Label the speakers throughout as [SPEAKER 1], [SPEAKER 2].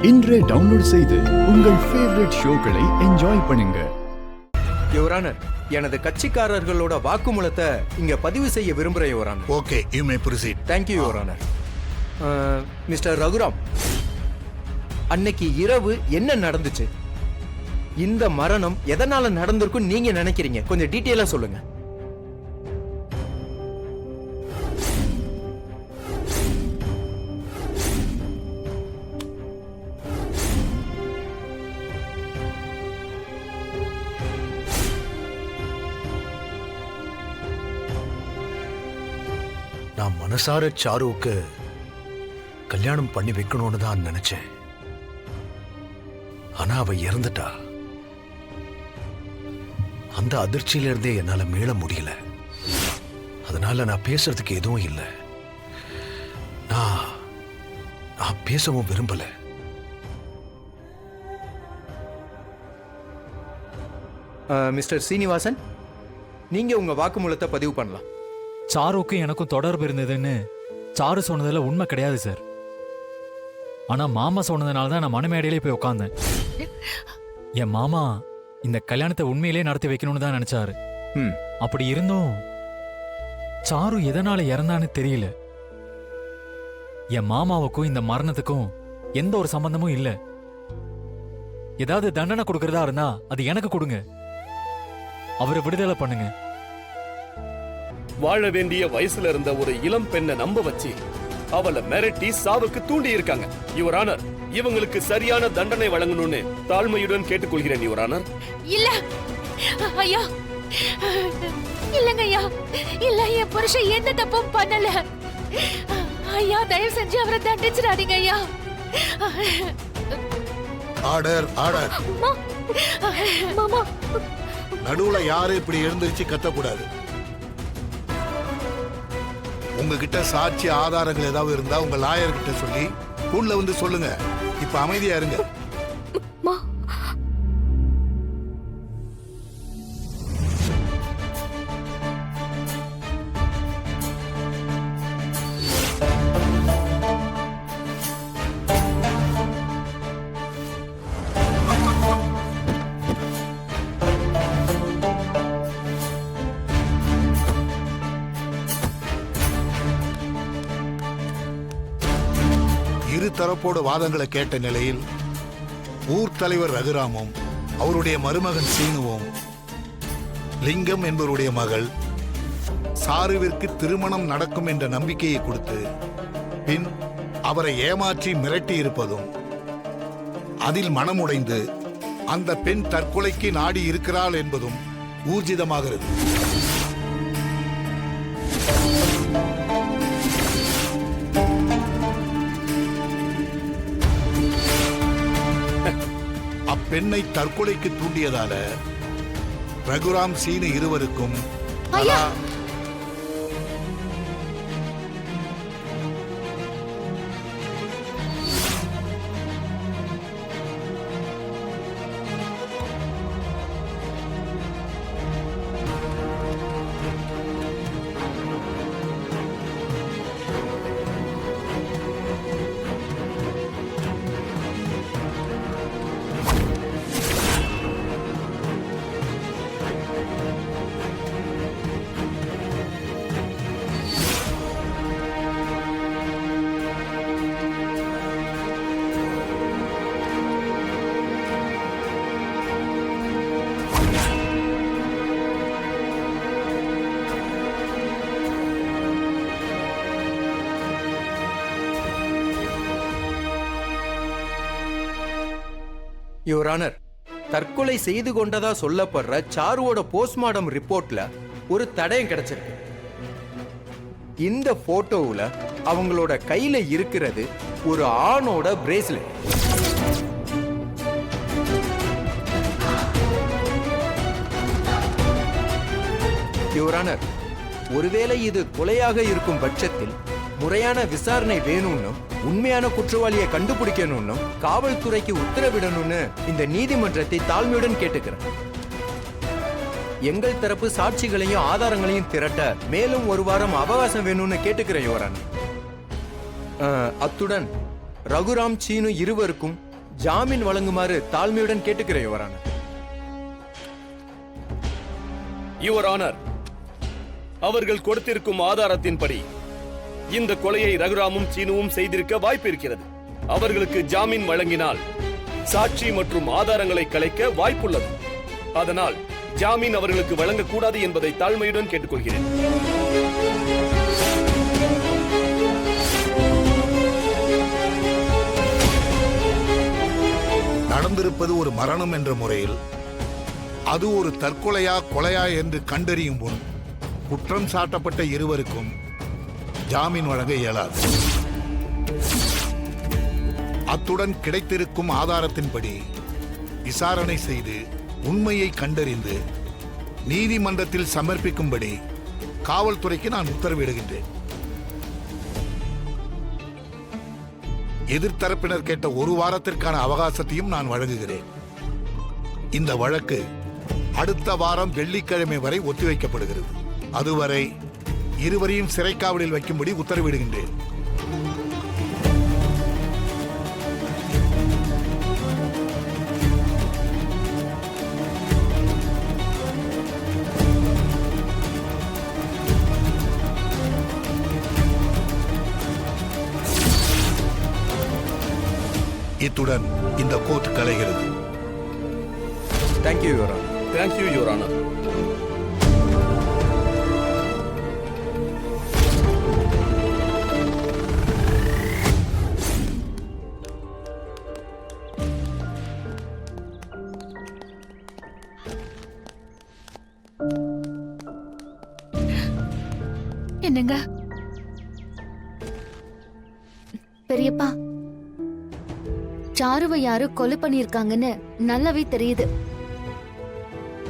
[SPEAKER 1] இன்றே டவுன்லோட் செய்து உங்கள் ஃபேவரட் ஷோக்களை என்ஜாய் பண்ணுங்க.
[SPEAKER 2] யுவர் ஆனர், எனது கட்சிக்காரர்களோட வாக்குமூலத்தை இங்க பதிவு செய்ய விரும்புறேன் your honour.
[SPEAKER 3] Okay, you may proceed.
[SPEAKER 2] Thank you your honour. Mister Raghuram, அன்னைக்கு இரவு என்ன நடந்துச்சு? இந்த மரணம் எதனால நடந்திருக்கும் நீங்க நினைக்கிறீங்க? கொஞ்சம் டீட்டெயிலா சொல்லுங்க.
[SPEAKER 3] நான் மனசார சாருவுக்கு கல்யாணம் பண்ணி வைக்கணும்னு தான் நினைச்சேன். ஆனா அவ இறந்துட்டா. அந்த அதிர்ச்சியில இருந்தே என்னால மீள முடியல. அதனால நான் பேசுறதுக்கு எதுவும் இல்லை. நான் பேசவும் விரும்பல.
[SPEAKER 2] மிஸ்டர் சீனிவாசன், நீங்க உங்க வாக்குமூலத்தை பதிவு பண்ணலாம்.
[SPEAKER 4] சாருக்கும் எனக்கும் தொடர்பு இருந்ததுன்னு சாரு சொன்னதுல உண்மை கிடையாது சார். ஆனா மாமா சொன்னதுனால தான் நான் மனமேடையிலே போய் உட்கார்ந்தேன். என் மாமா இந்த கல்யாணத்தை உண்மையிலே நடத்தி வைக்கணும்னு தான் நினைச்சாரு. அப்படி இருந்தும் சாரு எதனால இறந்தான்னு தெரியல. என் மாமாவுக்கும் இந்த மரணத்துக்கும் எந்த ஒரு சம்பந்தமும் இல்ல. ஏதாவது தண்டனை கொடுக்கறதா இருந்தா அது எனக்கு கொடுங்க. அவரை விடுதலை பண்ணுங்க.
[SPEAKER 5] வாழ வேண்டிய வயசுல இருந்த ஒரு இளம் பெண்ணை நம்ப வச்சு அவளை மிரட்டி சாவுக்கு தூண்டி இருக்காங்க. யுவர் ஆனர், இவங்களுக்கு சரியான தண்டனை வழங்கணும்னு தாழ்மையுடன் கேட்டுக்கொள்கிறேன் யுவர் ஆனர்.
[SPEAKER 6] இல்ல ஐயா, இல்லங்க ஐயா, இல்ல, என் புருஷன் எந்த தப்பும் பண்ணல. ஐயா, தயவு செஞ்சு அவரை தண்டிச்சிடாதீங்க ஐயா.
[SPEAKER 3] Order, order.
[SPEAKER 6] மாமா,
[SPEAKER 3] நடுவுல யாரும் இப்படி எழுந்திருச்சு கத்தக்கூடாது. உங்ககிட்ட சாட்சி ஆதாரங்கள் ஏதாவது இருந்தா உங்க லாயர் கிட்ட சொல்லி கூண்ல வந்து சொல்லுங்க. இப்ப அமைதியா இருங்க. இரு தரப்போட வாதங்களை கேட்ட நிலையில் ஊர் தலைவர் ரகுராமும் அவருடைய மருமகன் சீனுவும் லிங்கம் என்பவருடைய மகள் சாருவிற்கு திருமணம் நடக்கும் என்ற நம்பிக்கையை கொடுத்து பின் அவரை ஏமாற்றி மிரட்டி இருப்பதும், அதில் மனமுடைந்து அந்த பெண் தற்கொலைக்கு நாடி இருக்கிறாள் என்பதும் ஊர்ஜிதமாகிறது. அப்பெண்ணை தற்கொலைக்கு தூண்டியதால ரகுராம் சீனு இருவருக்கும்
[SPEAKER 2] யுவர் ஆனர், தற்கொலை செய்து கொண்டதா சொல்லப்படுற சாருவோட போஸ்ட்மார்டம் ரிப்போர்ட்ல ஒரு தடயம் கிடைச்சிருக்கு. இந்த போட்டோவுல அவங்களோட கையில இருக்கிறது ஒரு ஆணோட பிரேஸ்லெட். யுவர் ஆனர், ஒருவேளை இது கொலையாக இருக்கும் பட்சத்தில் முறையான விசாரணை வேணும்னு, உண்மையான குற்றவாளியை கண்டுபிடிக்கணும்னு காவல்துறைக்கு உத்தரவிடணும்னு இந்த நீதிமன்றத்தை தாழ்மையுடன் கேட்டுக்கிறேன். எங்கள் தரப்பு சாட்சிகளையும் ஆதாரங்களையும் திரட்ட மேலும் ஒரு வாரம் அவகாசம் வேணும்னு கேட்டுக்கிறேன் யுவரான். அத்துடன் ரகுராம் சீனு இருவருக்கும் ஜாமீன் வழங்குமாறு தாழ்மையுடன் கேட்டுக்கிறேன் யுவர் ஆனர்.
[SPEAKER 5] யுவர் ஆனர், அவர்கள் கொடுத்திருக்கும் ஆதாரத்தின்படி இந்த கொலையை ரகுராமும் சீனுவும் செய்திருக்க வாய்ப்பு இருக்கிறது. அவர்களுக்கு ஜாமீன் வழங்கினால் சாட்சி மற்றும் ஆதாரங்களை கலைக்க வாய்ப்புள்ளது. அதனால் ஜாமீன் அவர்களுக்கு வழங்கக்கூடாது என்பதை தாழ்மையுடன் கேட்டுக்கொள்கிறேன்.
[SPEAKER 3] நடந்திருப்பது ஒரு மரணம் என்ற முறையில் அது ஒரு தற்கொலையா கொலையா என்று கண்டறியும் முன் குற்றம் சாட்டப்பட்ட இருவருக்கும் ஜாமீன் வழங்க இயலாது. அத்துடன் கிடைத்திருக்கும் ஆதாரத்தின்படி விசாரணை செய்து உண்மையை கண்டறிந்து நீதிமன்றத்தில் சமர்ப்பிக்கும்படி காவல்துறைக்கு நான் உத்தரவிடுகின்றேன். எதிர்த்தரப்பினர் கேட்ட ஒரு வாரத்திற்கான அவகாசத்தையும் நான் வழங்குகிறேன். இந்த வழக்கு அடுத்த வாரம் வெள்ளிக்கிழமை வரை ஒத்திவைக்கப்படுகிறது. அதுவரை இருவரையும் சிறைக்காவலில் வைக்கும்படி உத்தரவிடுகின்றேன். இத்துடன் இந்த கோர்ட் கலைகிறது.
[SPEAKER 2] Thank you your honour.
[SPEAKER 5] Thank you your honour.
[SPEAKER 6] என்னங்க
[SPEAKER 7] பெரியப்பா, சாருவை யாரோ கொலை பண்ணிருக்காங்கன்னு நல்லாவே தெரியுது.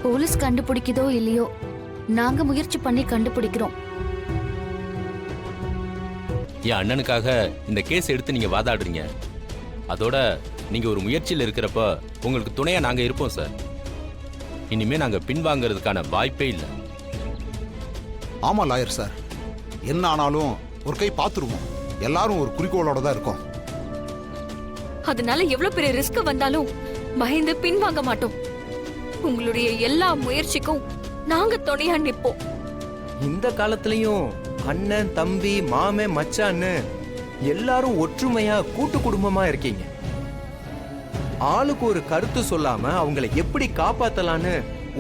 [SPEAKER 7] போலீஸ் கண்டுபிடிக்குதோ இல்லையோ, நாங்க முயற்சி பண்ணி கண்டுபிடிக்கிறோம்.
[SPEAKER 8] என் அண்ணனுக்காக இந்த கேஸ் எடுத்து நீங்க வாதாடுறீங்க. அதோட நீங்க ஒரு முயற்சியில் இருக்கிறப்ப உங்களுக்கு துணையா நாங்க இருப்போம் சார். இனிமே நாங்க பின்வாங்கிறதுக்கான வாய்ப்பே இல்லை.
[SPEAKER 9] ஆமா லாயர் சார், என்ன ஆனாலும் ஒரு கை பார்த்துருவோம். எல்லாரும் ஒரு குறிக்கோளோட தான் இருக்கோம்.
[SPEAKER 10] அதனால எவ்வளவு பெரிய ரிஸ்க் வந்தாலும் பயந்து பின்வாங்க மாட்டோம். உங்களுடைய எல்லா முயற்சிக்கும் நாங்க துணையா நிப்போம்.
[SPEAKER 2] இந்த காலத்துலயும் அண்ணன் தம்பி மாமன் மச்சான்னு எல்லாரும் ஒற்றுமையா கூட்டு குடும்பமா இருக்கீங்க. ஆளுக்கு ஒரு கருத்து சொல்லாம அவங்கள எப்படி காப்பாத்தலான்னு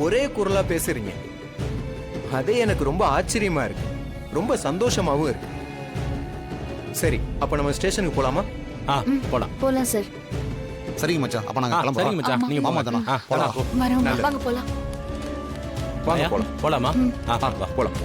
[SPEAKER 2] ஒரே குரலா பேசுறீங்க. அதே எனக்கு ரொம்ப ஆச்சரியமா இருக்கு, ரொம்ப சந்தோஷமாவும் இருக்கு. சரி, அப்ப நம்ம ஸ்டேஷனுக்கு போலாமா?
[SPEAKER 8] போலாம்.
[SPEAKER 7] போலாம் சார்.
[SPEAKER 9] சரிங்க மச்சான், அப்ப நாங்க
[SPEAKER 8] சரிங்க
[SPEAKER 9] கிளம்புறோம்.
[SPEAKER 8] மச்சான், நீங்க
[SPEAKER 9] மாமா
[SPEAKER 8] போங்க.
[SPEAKER 9] தானா?
[SPEAKER 7] வரோம், வாங்க போலாம்.
[SPEAKER 2] வாங்க போலாம்.
[SPEAKER 8] போலாமா?
[SPEAKER 2] வா போலாம்.